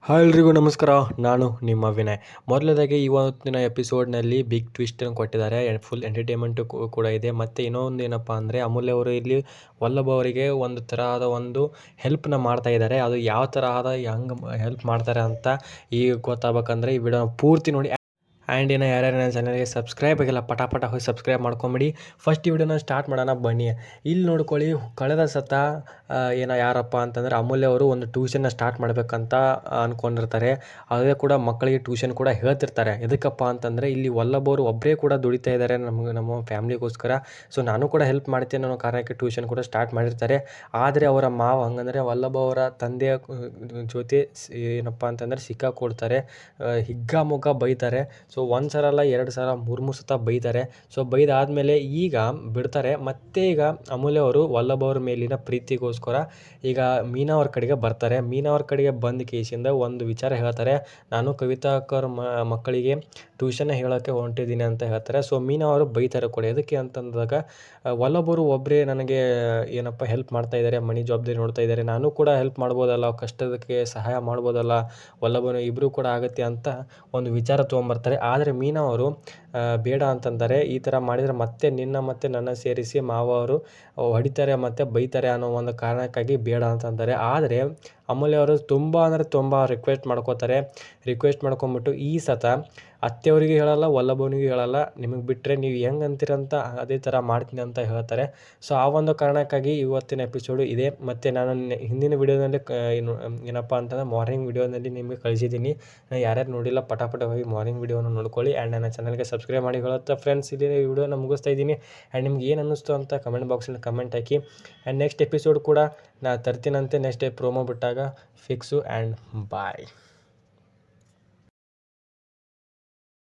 Hi ಎಲ್ರಿಗೂ ನಮಸ್ಕಾರ. ನಾನು ನಿಮ್ಮ ವಿನಯ್. ಮೊದಲನೇದಾಗಿ ಇವತ್ತಿನ ಎಪಿಸೋಡ್ನಲ್ಲಿ ಬಿಗ್ ಟ್ವಿಸ್ಟನ್ನು ಕೊಟ್ಟಿದ್ದಾರೆ. ಫುಲ್ ಎಂಟರ್ಟೈನ್ಮೆಂಟು ಕೂಡ ಇದೆ. ಮತ್ತು ಇನ್ನೊಂದು ಏನಪ್ಪ ಅಂದರೆ ಅಮೂಲ್ಯ ಅವರು ಇಲ್ಲಿ ವಲ್ಲಭ ಅವರಿಗೆ ಒಂದು ತರಹದ ಒಂದು ಹೆಲ್ಪ್ನ ಮಾಡ್ತಾ ಇದ್ದಾರೆ. ಅದು ಯಾವ ತರಹದ ಹೆಂಗೆ ಹೆಲ್ಪ್ ಮಾಡ್ತಾರೆ ಅಂತ ಈಗ ಗೊತ್ತಾಗಬೇಕಂದ್ರೆ ಈ ವಿಡಿಯೋನ ಪೂರ್ತಿ ನೋಡಿ. ಆ್ಯಂಡ್ ಏನೋ ಯಾರ್ಯಾರು ನನ್ನ ಚಾನಲ್ಗೆ ಸಬ್ಸ್ಕ್ರೈಬ್ ಆಗಿಲ್ಲ ಪಟ ಹೋಗಿ ಸಬ್ಸ್ಕ್ರೈಬ್ ಮಾಡ್ಕೊಂಬಿಡಿ. ಫಸ್ಟ್ ಈ ವಿಡಿಯೋನ ಸ್ಟಾರ್ಟ್ ಮಾಡೋಣ ಬನ್ನಿ. ಇಲ್ಲಿ ನೋಡ್ಕೊಳ್ಳಿ, ಕಳೆದ ಸತ ಯಾರಪ್ಪ ಅಂತಂದರೆ ಅಮೂಲ್ಯ ಅವರು ಒಂದು ಟ್ಯೂಷನ್ನ ಸ್ಟಾರ್ಟ್ ಮಾಡಬೇಕಂತ ಅಂದ್ಕೊಂಡಿರ್ತಾರೆ. ಅದೇ ಕೂಡ ಮಕ್ಕಳಿಗೆ ಟ್ಯೂಷನ್ ಕೂಡ ಹೇಳ್ತಿರ್ತಾರೆ. ಎದಕ್ಕಪ್ಪ ಅಂತಂದರೆ ಇಲ್ಲಿ ವಲ್ಲಭ ಅವರು ಒಬ್ಬರೇ ಕೂಡ ದುಡಿತಾ ಇದ್ದಾರೆ ನಮ್ಮ ಫ್ಯಾಮ್ಲಿಗೋಸ್ಕರ. ಸೊ ನಾನು ಕೂಡ ಹೆಲ್ಪ್ ಮಾಡ್ತೇನೆ ಅನ್ನೋ ಕಾರಣಕ್ಕೆ ಟ್ಯೂಷನ್ ಕೂಡ ಸ್ಟಾರ್ಟ್ ಮಾಡಿರ್ತಾರೆ. ಆದರೆ ಅವರ ಮಾವ ಹಂಗಂದರೆ ವಲ್ಲಭ ಅವರ ತಂದೆಯ ಜೊತೆ ಏನಪ್ಪ ಅಂತಂದರೆ ಸಿಕ್ಕಾಕೊಳ್ತಾರೆ. ಹಿಗ್ಗಾಮುಗ್ಗ ಬೈತಾರೆ. ಸೊ ಒಂದು ಸಲ ಅಲ್ಲ, 2 ಸಲ 3 ಸತ ಬೈತಾರೆ. ಸೊ ಬೈದಾದಮೇಲೆ ಈಗ ಬಿಡ್ತಾರೆ. ಮತ್ತೆ ಈಗ ಅಮೂಲ್ಯ ಅವರು ವಲ್ಲಭ ಅವ್ರ ಮೇಲಿನ ಪ್ರೀತಿಗೋಸ್ಕರ ಈಗ ಮೀನಾ ಅವ್ರ ಕಡೆಗೆ ಬರ್ತಾರೆ. ಮೀನಾ ಅವ್ರ ಕಡೆಗೆ ಬಂದ ಕೇಸಿಂದ ಒಂದು ವಿಚಾರ ಹೇಳ್ತಾರೆ. ನಾನು ಕವಿತಾ ಅಕ್ಕವ್ರ ಮಕ್ಕಳಿಗೆ ಟ್ಯೂಷನ್ ಹೇಳೋಕ್ಕೆ ಹೊಂಟಿದ್ದೀನಿ ಅಂತ ಹೇಳ್ತಾರೆ. ಸೊ ಮೀನಾ ಅವರು ಬೈತಾರೆ ಕೂಡ. ಎದಕ್ಕೆ ಅಂತಂದಾಗ ವಲ್ಲಭ ಅವರು ಒಬ್ಬರೇ ನನಗೆ ಏನಪ್ಪ ಹೆಲ್ಪ್ ಮಾಡ್ತಾ ಇದ್ದಾರೆ, ಮನೆ ಜವಾಬ್ದಾರಿ ನೋಡ್ತಾ ಇದ್ದಾರೆ, ನಾನು ಕೂಡ ಹೆಲ್ಪ್ ಮಾಡ್ಬೋದಲ್ಲ, ಕಷ್ಟದಕ್ಕೆ ಸಹಾಯ ಮಾಡ್ಬೋದಲ್ಲ, ವಲ್ಲಭನು ಇಬ್ಬರು ಕೂಡ ಆಗುತ್ತೆ ಅಂತ ಒಂದು ವಿಚಾರ ತೊಗೊಂಬರ್ತಾರೆ. ಆದರೆ ಮೀನಾ ಅವರು ಬೇಡ ಅಂತಂದರೆ, ಈ ಥರ ಮಾಡಿದರೆ ಮತ್ತೆ ನಿನ್ನ ಮತ್ತು ನನ್ನ ಸೇರಿಸಿ ಮಾವ ಅವರು ಹೊಡಿತಾರೆ ಮತ್ತು ಬೈತಾರೆ ಅನ್ನೋ ಒಂದು ಕಾರಣಕ್ಕಾಗಿ ಬೇಡ ಅಂತಂತಾರೆ. ಆದರೆ ಅಮೂಲ್ಯ ಅವರು ತುಂಬ ಅಂದರೆ ತುಂಬ ರಿಕ್ವೆಸ್ಟ್ ಮಾಡ್ಕೊಂಬಿಟ್ಟು ಈ ಸತ ಅತ್ತೆಯವರಿಗೆ ಹೇಳಲ್ಲ, ವಲ್ಲಭನಿಗೂ ಹೇಳಲ್ಲ, ನಿಮಗೆ ಬಿಟ್ಟರೆ ನೀವು ಹೆಂಗೆ ಅಂತೀರಂತ ಅದೇ ಥರ ಮಾಡ್ತೀನಿ ಅಂತ ಹೇಳ್ತಾರೆ. ಸೊ ಆ ಒಂದು ಕಾರಣಕ್ಕಾಗಿ ಇವತ್ತಿನ ಎಪಿಸೋಡು ಇದೆ. ಮತ್ತು ನಾನು ಹಿಂದಿನ ವಿಡಿಯೋದಲ್ಲಿ ಏನಪ್ಪ ಅಂತಂದರೆ ಮಾರ್ನಿಂಗ್ ವಿಡಿಯೋದಲ್ಲಿ ನಿಮಗೆ ಕಳಿಸಿದ್ದೀನಿ. ಯಾರ್ಯಾರು ನೋಡಿಲ್ಲ ಪಟ ಹೋಗಿ ಮಾರ್ನಿಂಗ್ ವಿಡಿಯೋನ ನೋಡ್ಕೊಳ್ಳಿ. ಆ್ಯಂಡ್ ನನ್ನ ಚಾನಲ್ಗೆ ಸಬ್ಸ್ಕ್ರೈಬ್ ಮಾಡಿ ಹೇಳುತ್ತಾ ಫ್ರೆಂಡ್ಸ್, ಇಲ್ಲಿ ಈ ವಿಡಿಯೋನ ಮುಗಿಸ್ತಾ ಇದ್ದೀನಿ. ಆ್ಯಂಡ್ ನಿಮ್ಗೆ ಏನು ಅನ್ನಿಸ್ತು ಅಂತ ಕಮೆಂಟ್ ಬಾಕ್ಸಲ್ಲಿ ಕಮೆಂಟ್ ಹಾಕಿ. ಆ್ಯಂಡ್ ನೆಕ್ಸ್ಟ್ ಎಪಿಸೋಡ್ ಕೂಡ ನಾನು ತರ್ತೀನಂತೆ, ನೆಕ್ಸ್ಟ್ ಪ್ರೋಮೋ ಬಿಟ್ಟಾಗ ಫಿಕ್ಸು. And bye.